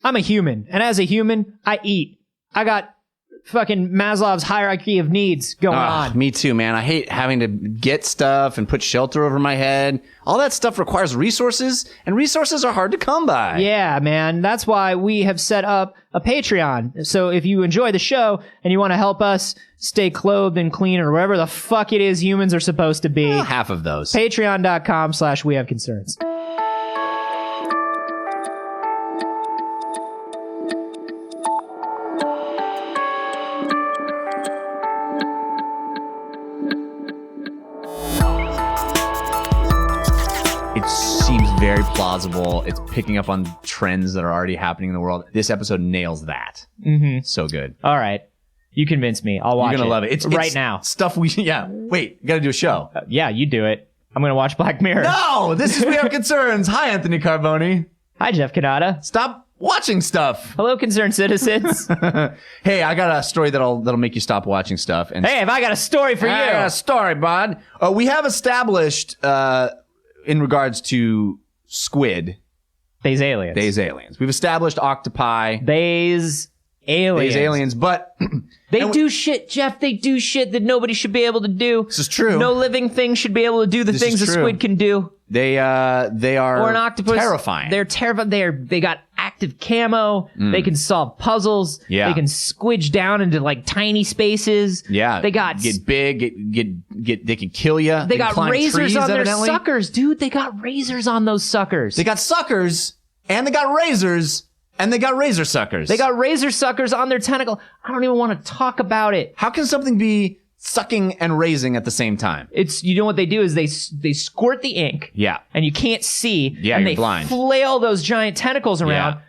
I'm a human, and as a human, I eat. I got fucking Maslow's hierarchy of needs going on. Me too, man. I hate having to get stuff and put shelter over my head. All that stuff requires resources, and resources are hard to come by. Yeah, man. That's why we have set up a Patreon. So if you enjoy the show and you want to help us stay clothed and clean or whatever the fuck it is humans are supposed to be. Well, half of those. Patreon.com/wehaveconcerns. Very plausible. It's picking up on trends that are already happening in the world. This episode nails that. Mm-hmm. So good. All right. You convinced me. I'll watch it. You're going to love it. It's right now. Stuff we... Yeah. Wait. You got to do a show. Yeah, you do it. I'm going to watch Black Mirror. No! This is We Have Concerns. Hi, Anthony Carboni. Hi, Jeff Kanata. Stop watching stuff. Hello, concerned citizens. Hey, I got a story that'll make you stop watching stuff. And hey, have I got a story for you? I got a story, bud. We have established, in regards to squid... They's aliens. We've established octopi. They's aliens. But... They do shit, Jeff. They do shit that nobody should be able to do. This is true. No living thing should be able to do the things a squid can do. They are or an octopus. Terrifying. They're terrifying. They got active camo. They can solve puzzles. Yeah. They can squidge down into like tiny spaces. Yeah. They got get big. Get. They can kill you. They got razors trees, on evidently. their suckers, dude. They got razors on those suckers. They got suckers, and they got razors, and they got razor suckers. They got razor suckers on their tentacle. I don't even want to talk about it. How can something be sucking and raising at the same time? It's, you know what they do is they squirt the ink. Yeah. And you can't see. Yeah, and you're they blind. flail those giant tentacles around. Yeah.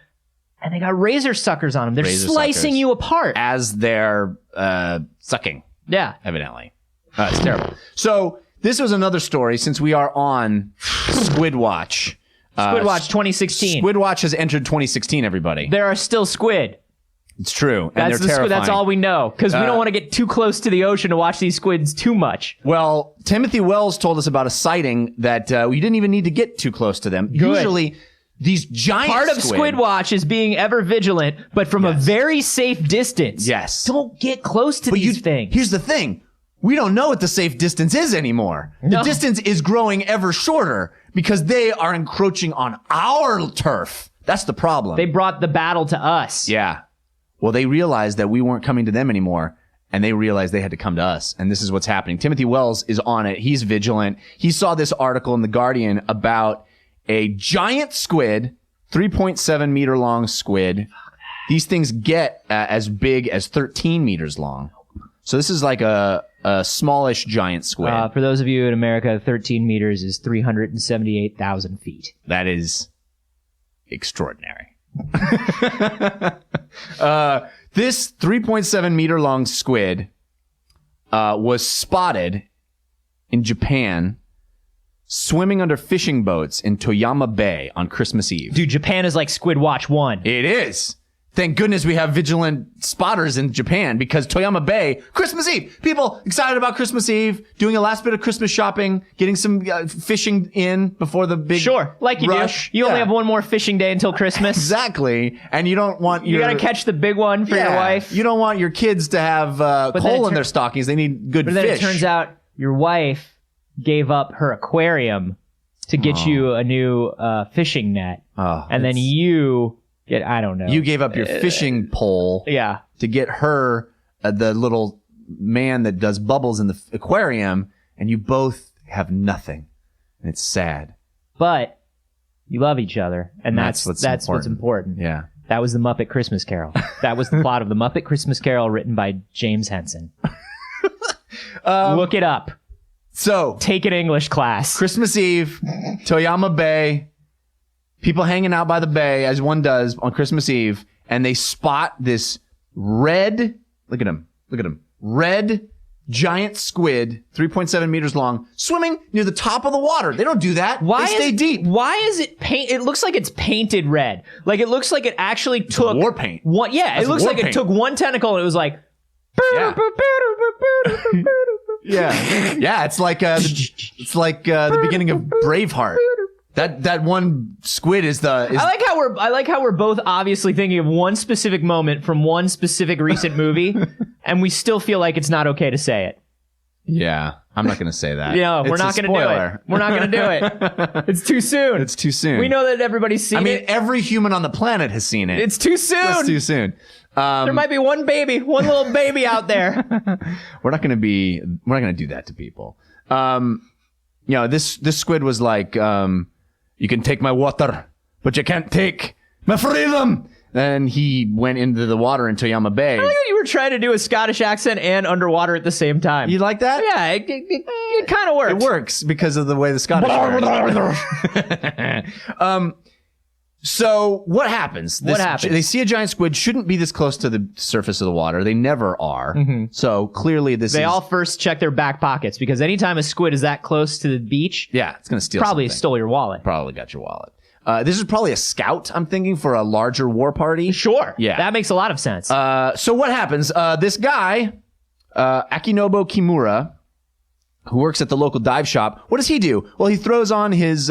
And they got razor suckers on them. They're slicing you apart. As they're sucking. Yeah. Evidently. It's terrible. So this was another story since we are on Squid Watch. Squid Watch 2016. Squid Watch has entered 2016, everybody. There are still squid. It's true. And That's they're terrifying. That's all we know. Because we don't want to get too close to the ocean to watch these squids too much. Well, Timothy Wells told us about a sighting that we didn't even need to get too close to them. Good. Usually, these giant Part of Squid Watch is being ever vigilant, but from a very safe distance. Yes. Don't get close to these things. Here's the thing. We don't know what the safe distance is anymore. No. The distance is growing ever shorter because they are encroaching on our turf. That's the problem. They brought the battle to us. Yeah. Well, they realized that we weren't coming to them anymore, and they realized they had to come to us. And this is what's happening. Timothy Wells is on it. He's vigilant. He saw this article in The Guardian about a giant squid, 3.7 meter long squid. These things get as big as 13 meters long. So this is like a smallish giant squid. For those of you in America, 13 meters is 378,000 feet. That is extraordinary. This 3.7 meter long squid was spotted in Japan swimming under fishing boats in Toyama Bay on Christmas Eve. Dude, Japan is like Squid Watch 1. It is. Thank goodness we have vigilant spotters in Japan because Toyama Bay, Christmas Eve. People excited about Christmas Eve, doing a last bit of Christmas shopping, getting some fishing in before the big like you rush. do. You only have one more fishing day until Christmas. Exactly. And you don't want You gotta catch the big one for your wife. You don't want your kids to have coal in their stockings. They need good fish. But then it turns out your wife gave up her aquarium to get you a new fishing net. And then you... I don't know. You gave up your fishing pole to get her the little man that does bubbles in the aquarium, and you both have nothing. And it's sad. But you love each other, and that's what's important. Yeah. That was the Muppet Christmas Carol. That was the plot of the Muppet Christmas Carol written by James Henson. Look it up. So, take an English class. Christmas Eve, Toyama Bay. People hanging out by the bay, as one does on Christmas Eve, and they spot this red, look at him, red giant squid, 3.7 meters long, swimming near the top of the water. They don't do that. They stay deep. Why is it it looks like it's painted red. Like it looks like it actually took war paint. It looks like it took one tentacle and it was like yeah. It's like the beginning of Braveheart. That one squid is I like how we're both obviously thinking of one specific moment from one specific recent movie, and we still feel like it's not okay to say it. Yeah, I'm not going to say that. We're not going to do it. We're not going to do it. It's too soon. It's too soon. We know that everybody's seen it. I mean, every human on the planet has seen it. It's too soon. It's too soon. There might be one little baby out there. We're not going to do that to people. This squid was like, you can take my water, but you can't take my freedom. Then he went into the water in Toyama Bay. I like that you were trying to do a Scottish accent and underwater at the same time. You like that? Yeah, it kind of works. It works because of the way the Scottish works. So what happens? What happens? They see a giant squid, shouldn't be this close to the surface of the water. They never are. Mm-hmm. So clearly they all first check their back pockets, because anytime a squid is that close to the beach, it's going to steal probably something. Stole your wallet. Probably got your wallet. This is probably a scout, I'm thinking, for a larger war party. Sure. Yeah. That makes a lot of sense. So what happens? This guy, Akinobu Kimura, who works at the local dive shop, what does he do? Well, he throws on his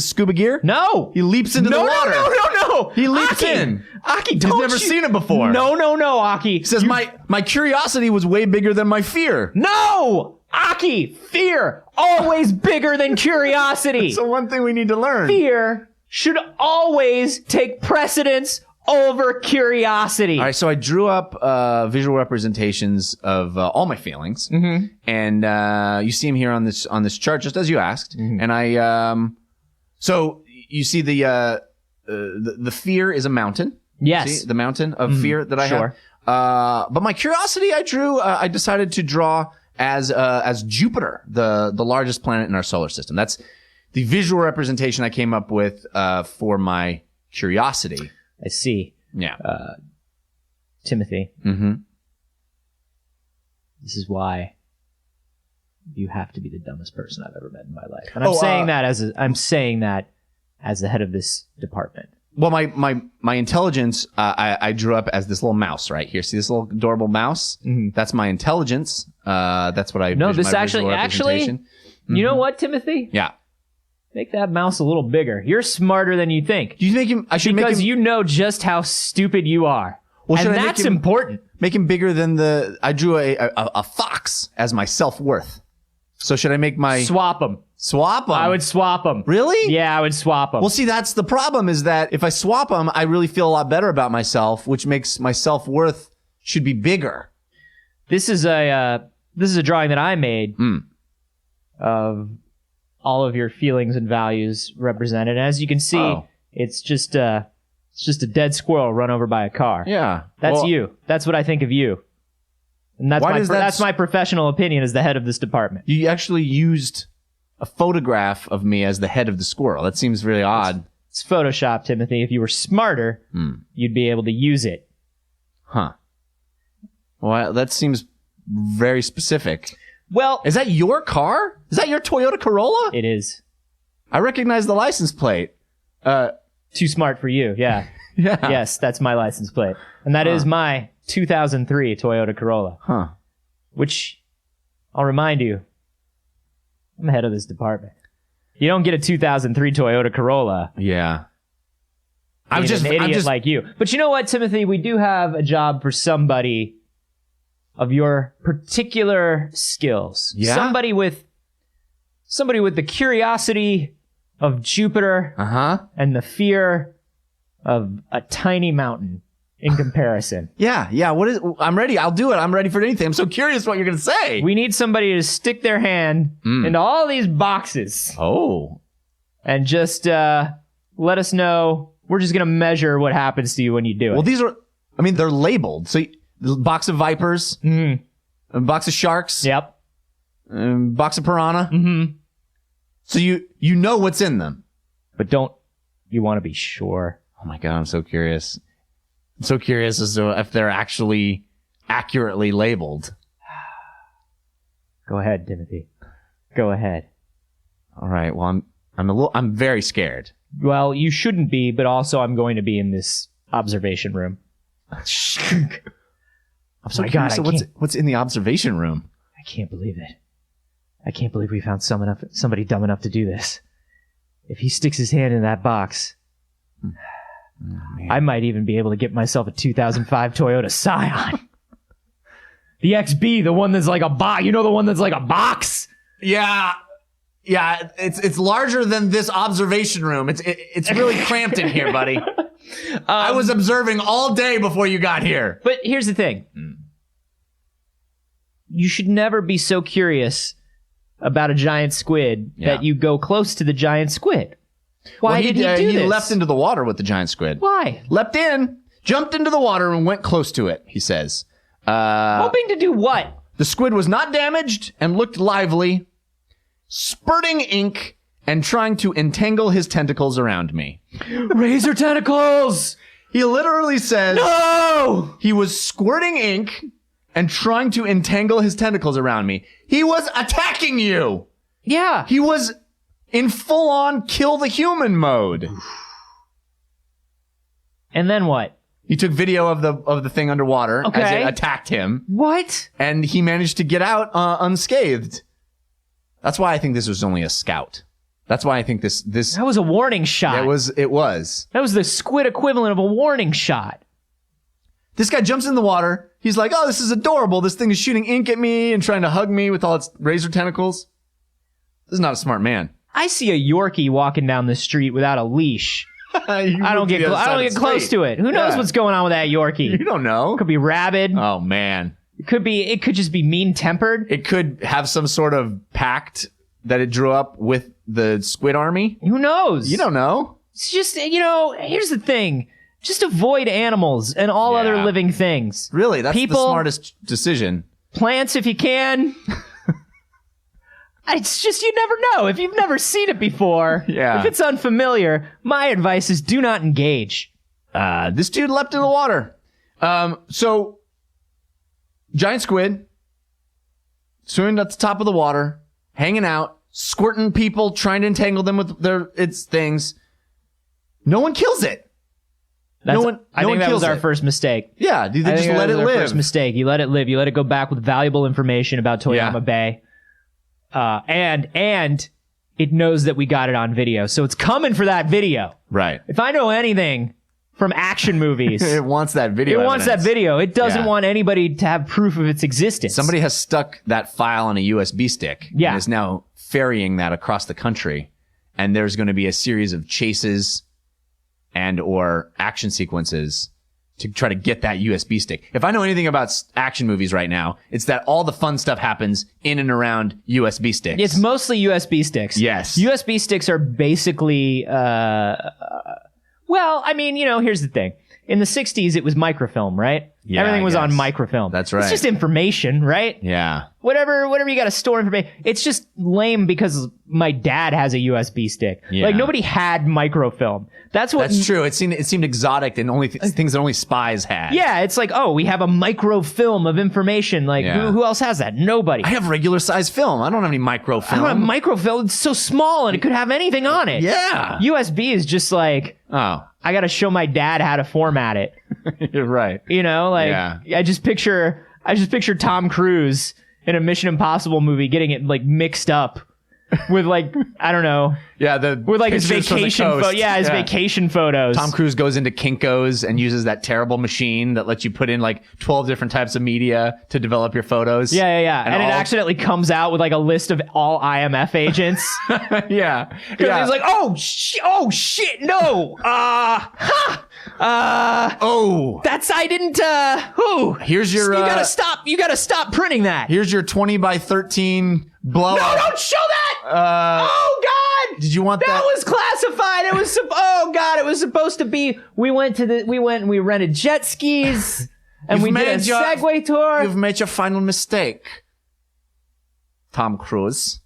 scuba gear. No. He leaps into the water. No. He leaps in. Aki, He's never seen it before. No, Aki. He says, my curiosity was way bigger than my fear. No! Aki, fear, always bigger than curiosity. So one thing we need to learn. Fear should always take precedence over curiosity. All right, so I drew up visual representations of all my feelings, and you see them here on this chart, just as you asked. And so you see the fear is a mountain. Yes, see, the mountain of fear that I have. But my curiosity, I decided to draw as Jupiter, the largest planet in our solar system. That's the visual representation I came up with for my curiosity. I see. Yeah. Timothy. Mm-hmm. This is why you have to be the dumbest person I've ever met in my life. And I'm saying that as the head of this department. Well, my intelligence, I drew up as this little mouse right here. See this little adorable mouse? Mm-hmm. That's my intelligence. That's what I. No, this actually, you know what, Timothy? Yeah. Make that mouse a little bigger. You're smarter than you think. Do you make him? I should make him, because you know just how stupid you are. Well, and that's important. Make him bigger than I drew a fox as my self-worth. So should I make my swap them? Swap them. I would swap them. Really? Yeah, I would swap them. Well, see, that's the problem, is that if I swap them, I really feel a lot better about myself, which makes my self-worth should be bigger. This is a drawing that I made of all of your feelings and values represented. As you can see, it's just a dead squirrel run over by a car. Yeah. That's you. That's what I think of you. And that's my professional opinion as the head of this department. You actually used a photograph of me as the head of the squirrel. That seems really odd. It's Photoshop, Timothy. If you were smarter, you'd be able to use it. Huh. Well, that seems very specific. Well, is that your car? Is that your Toyota Corolla? It is. I recognize the license plate. Too smart for you, yeah. Yeah. Yes, that's my license plate. And that is my 2003 Toyota Corolla. Huh. Which, I'll remind you, I'm the head of this department. You don't get a 2003 Toyota Corolla. Yeah. I'm just an idiot like you. But you know what, Timothy? We do have a job for somebody of your particular skills. Yeah? Somebody with the curiosity of Jupiter and the fear of a tiny mountain in comparison. Yeah. I'm ready. I'll do it. I'm ready for anything. I'm so curious what you're going to say. We need somebody to stick their hand into all these boxes. Oh. And just let us know. We're just going to measure what happens to you when you do it. Well, they're labeled. So, a box of vipers, a box of sharks, yep, a box of piranha. Mm-hmm. So you know what's in them. But don't you want to be sure? Oh my God, I'm so curious. I'm so curious as to if they're actually accurately labeled. Go ahead, Timothy. Go ahead. All right. Well, I'm very scared. Well, you shouldn't be, but also I'm going to be in this observation room. I'm so curious. What's in the observation room? I can't believe it. I can't believe we found somebody dumb enough to do this. if he sticks his hand in that box, I might even be able to get myself a 2005 Toyota Scion. The XB, the one that's like a box. You know the one that's like a box? Yeah. Yeah, it's larger than this observation room. It's really cramped in here, buddy. I was observing all day before you got here. But here's the thing. You should never be so curious about a giant squid that you go close to the giant squid. Why did he do this? He leapt into the water with the giant squid. Why? Leapt in, jumped into the water, and went close to it, he says. Hoping to do what? The squid was not damaged and looked lively, spurting ink and trying to entangle his tentacles around me. Razor tentacles! He literally says... No! He was squirting ink and trying to entangle his tentacles around me. He was attacking you! Yeah. He was in full-on kill the human mode. And then what? He took video of the thing underwater as it attacked him. What? And he managed to get out unscathed. That's why I think this was only a scout. That's why I think this That was a warning shot. It was. That was the squid equivalent of a warning shot. This guy jumps in the water. He's like, oh, this is adorable. This thing is shooting ink at me and trying to hug me with all its razor tentacles. This is not a smart man. I see a Yorkie walking down the street without a leash. I don't get close to it. Who knows what's going on with that Yorkie? You don't know. Could be rabid. Oh, man. It could just be mean-tempered. It could have some sort of pact that it drew up with the squid army. Who knows? You don't know. It's just, here's the thing. Just avoid animals and all other living things. Really, that's the smartest decision. Plants if you can. It's just, you never know. If you've never seen it before, if it's unfamiliar, my advice is do not engage. This dude leapt in the water. So, giant squid, swimming at the top of the water, hanging out, squirting people, trying to entangle them with its things. No one kills it. I think that was our first mistake. Yeah, they just let it live. First mistake. You let it live. You let it go back with valuable information about Toyama Bay. And it knows that we got it on video, so it's coming for that video. Right. If I know anything from action movies, it wants that video. It wants that video. It doesn't want anybody to have proof of its existence. Somebody has stuck that file on a USB stick. Yeah. And is now ferrying that across the country, and there's going to be a series of chases and or action sequences to try to get that USB stick. If I know anything about action movies right now, it's that all the fun stuff happens in and around USB sticks. It's mostly USB sticks. Yes. USB sticks are basically, here's the thing. In the 60s, it was microfilm, right? Yeah, Everything was on microfilm. That's right. It's just information, right? Yeah. Whatever you got to store information. It's just lame because my dad has a USB stick. Yeah. Like, nobody had microfilm. That's true. It seemed exotic and only things that only spies had. Yeah, it's like, oh, we have a microfilm of information. Like, who else has that? Nobody. I have regular size film. I don't have any microfilm. I don't have microfilm. It's so small and it could have anything on it. Yeah. USB is just like, I got to show my dad how to format it. You're right. I just picture Tom Cruise in a Mission Impossible movie getting it like mixed up with I don't know. Yeah, with his vacation his vacation photos. Tom Cruise goes into Kinko's and uses that terrible machine that lets you put in 12 different types of media to develop your photos. Yeah. And it accidentally comes out with a list of all IMF agents. Yeah. Because he's like, oh shit, no. That's, I didn't, Here's your, you gotta stop printing that. Here's your 20 by 13 blow No, up. don't show that! Oh God! Did you want that? That was classified. It was, oh God, it was supposed to be, we went and we rented jet skis and we did a Segway tour. You've made your final mistake, Tom Cruise.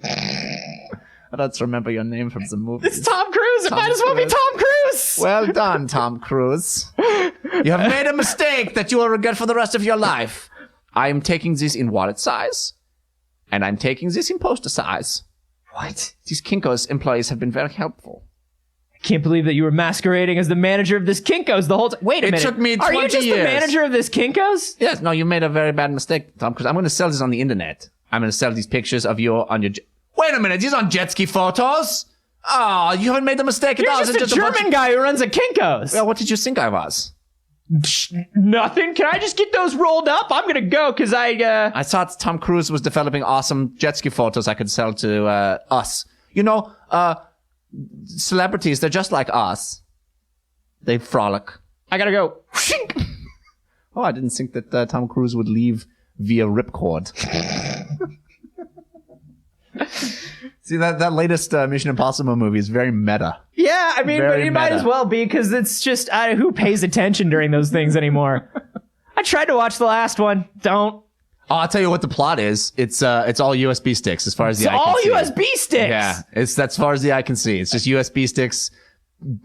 I don't remember your name from the movie. It's Tom Cruise. It might as well be Tom Cruise. Well done, Tom Cruise. You have made a mistake that you will regret for the rest of your life. I am taking this in wallet size, and I'm taking this in poster size. What? These Kinko's employees have been very helpful. I can't believe that you were masquerading as the manager of this Kinko's the whole time. Wait a minute. It took me 20 years. Are you just the manager of this Kinko's? Yes. No, you made a very bad mistake, Tom Cruise. I'm going to sell this on the internet. I'm going to sell these pictures of you on your... Wait a minute. These aren't jet ski photos. Oh, you haven't made the mistake. You're just a German guy who runs a Kinko's. Well, what did you think I was? Nothing. Can I just get those rolled up? I'm gonna go because I thought Tom Cruise was developing awesome jet ski photos I could sell to us. You know, celebrities, they're just like us. They frolic. I gotta go. Oh, I didn't think that Tom Cruise would leave via ripcord. See, that latest Mission Impossible movie is very meta. Yeah, I mean, Very but it might meta. as well be because it's just who pays attention during those things anymore. I tried to watch the last one. Don't. Oh, I'll tell you what the plot is. It's all USB sticks as far as the eye can It's see. all USB sticks. Yeah, that's as far as the eye can see. It's just USB sticks.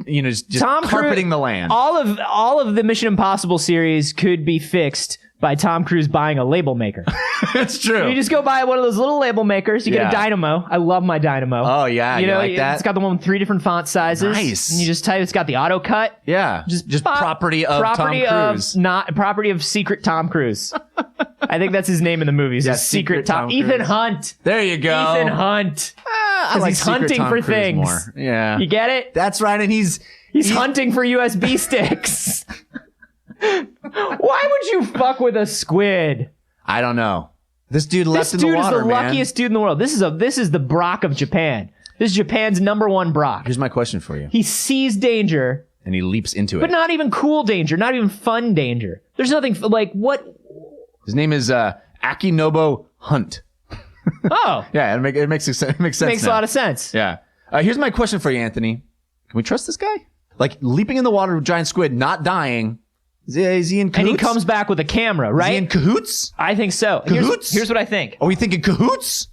You know, just Tom carpeting Cruise, the land. All of the Mission Impossible series could be fixed by Tom Cruise buying a label maker. It's true. You just go buy one of those little label makers. You get a Dynamo. I love my Dynamo. Oh, yeah. You like that? It's got the one with 3 different font sizes. Nice. And you just type. It's got the auto cut. Yeah. Just property of Tom Cruise. Property of Secret Tom Cruise. I think that's his name in the movies. Yeah, is Secret Tom. Cruise. Ethan Hunt. There you go. Ethan Hunt. I like he's Secret hunting Tom for Cruise things. more. Yeah. You get it? That's right. And he's hunting for USB sticks. Why would you fuck with a squid? I don't know. This dude left in the water, This dude is the man. luckiest dude in the world. This is the Brock of Japan. This is Japan's #1 Brock. Here's my question for you. He sees danger, And he leaps into but it. not even cool danger, not even fun danger. There's nothing like what? His name is Akinobo Hunt. Oh, Yeah, it makes sense. makes a lot of sense. Yeah. Here's my question for you, Anthony. Can we trust this guy? Like leaping in the water with a giant squid, not dying. Is he in cahoots? And he comes back with a camera, right? Is he in cahoots? I think so. Cahoots? Here's what I think. Are we thinking cahoots?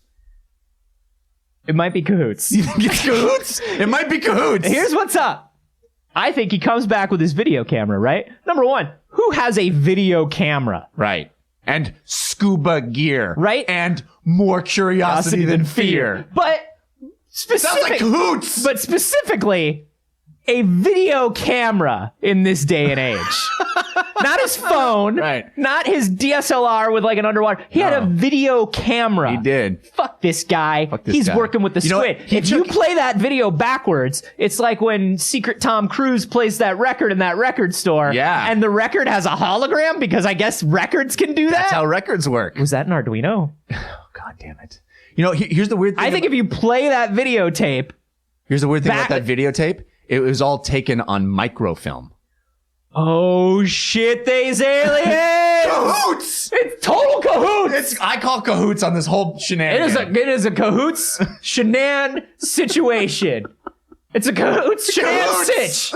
It might be cahoots. You think it's cahoots? It might be cahoots. Here's what's up. I think he comes back with his video camera, right? Number one, who has a video camera? Right. And scuba gear. Right. And more curiosity than fear. But Sounds like cahoots. But specifically, a video camera in this day and age. Not his phone. Right. Not his DSLR with like an underwater. He had a video camera. He did. Fuck this guy. He's guy. working with the You know squid. what? If you play that video backwards, it's like when Secret Tom Cruise plays that record in that record store. Yeah. And the record has a hologram because I guess records can do that. That's how records work. Was that an Arduino? Oh, God damn it. You know, here's the weird thing. I think if you play that videotape. Here's the weird thing about that videotape. It was all taken on microfilm. Oh shit, they's aliens! Cahoots! It's total cahoots! I call cahoots on this whole shenanigan. It is a cahoots shenan situation. It's a cahoots shenan sitch.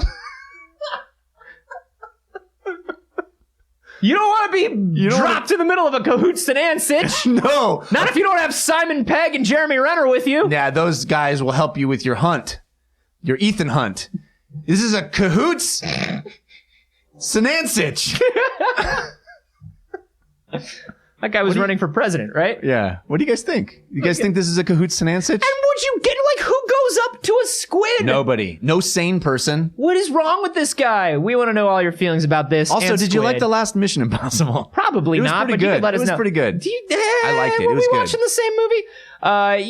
You don't want to be dropped in the middle of a cahoots shenan sitch. No. Not if you don't have Simon Pegg and Jeremy Renner with you. Yeah, those guys will help you with your hunt. Your Ethan Hunt. This is a cahoots Sinansich. That guy was running for president, right? Yeah. What do you guys think? You guys think this is a cahoots Sinansich? And would you get, like, who goes up to a squid? Nobody. No sane person. What is wrong with this guy? We want to know all your feelings about this. Also, and did you like squid. the last Mission Impossible? Probably It was not, pretty but you good. could let us know. It was pretty good. I liked it. Were It was we good. watching the same movie?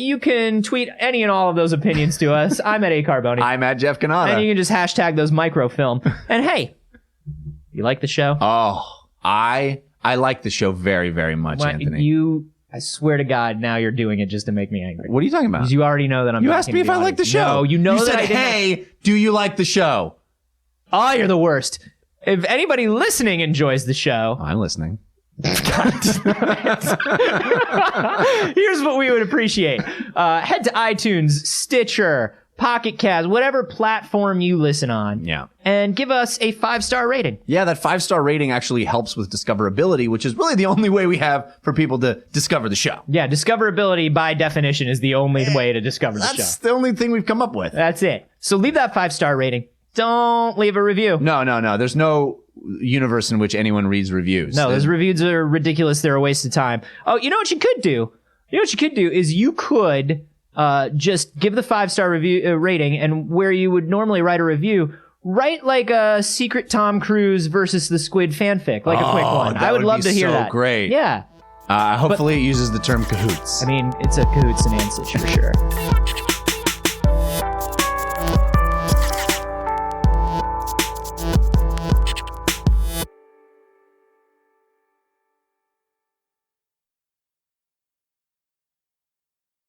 You can tweet any and all of those opinions to us. I'm at A Carboni. I'm at Jeff Canada. And you can just hashtag those microfilm. And hey, you like the show? Oh, I like the show very, very much, Anthony. I swear to God, now you're doing it just to make me angry. What are you talking about? Because you already know that I'm. You asked me if I like the show. No, you know you that said, I didn't. hey, do you like the show? Oh, you're the worst. If anybody listening enjoys the show, I'm listening. Here's what we would appreciate. Head to iTunes, Stitcher, Pocket Cast, whatever platform you listen on. Yeah. And give us a 5-star rating. Yeah, that 5-star rating actually helps with discoverability, which is really the only way we have for people to discover the show. Yeah, discoverability by definition is the only way to discover the show. That's the only thing we've come up with. That's it. So leave that 5-star rating. Don't leave a review. No. There's no universe in which anyone reads reviews. No, those reviews are ridiculous. They're a waste of time. Oh, you know what you could do? Is you could just give the 5-star review rating, and where you would normally write a review, write like a Secret Tom Cruise versus the Squid fanfic, like a quick one. I would love to hear that. Great. Yeah. Hopefully it uses the term cahoots. I mean, it's a cahoots and answers for sure.